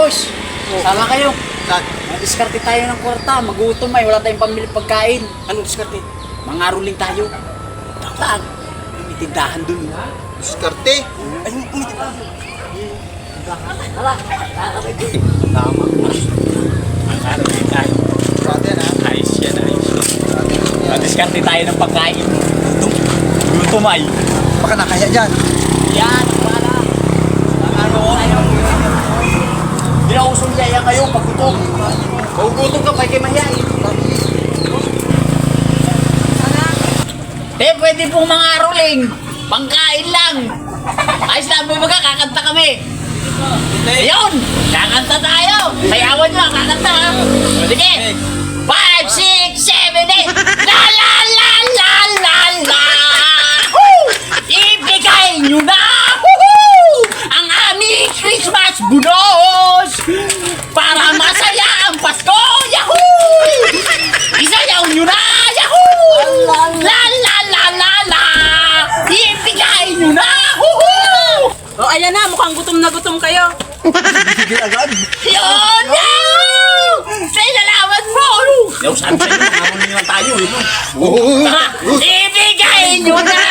boys, sama kayo. Saan? Diskarte tayo ng kwarta, magutom ay, wala tayong pambili pagkain. Anong diskarte? Mangaroling tayo. Saan? May tindahan dun. Diskarte? Ay, Hala, Tama. mangaroling tayo. Brother ha? Ayos yan, ayos. Diskarte tayo ng pagkain. Gutom ay. Baka nakaya dyan. Yan, wala. Mangaroling tayo. Hindi na usong yaya kayo pag gutom. Kung gutom ka, pwede mahiyain. Pwede pong mga rolling. Pangkain lang. Ayos na, may mga kakanta kami. Ayun, kakanta tayo. Sayawan nyo, kakanta. Sige. 5, 6, 7, 8. La la la la la la. Woo! Ibigay nyo na. Woohoo! Ang aming Christmas bonus. Para masaya ang Pasko. Yahoo! Isayaw nyo na. Yahoo! La la la la la. Ibigay nyo na. Woohoo! O, ayan na, mukhang gutom na gutom kayo. Bigil agad. Yun! Yahoo! Salamat po! Yaw, sabi sa'yo, mangaroling lang tayo. Oo. Ibigay nyo na!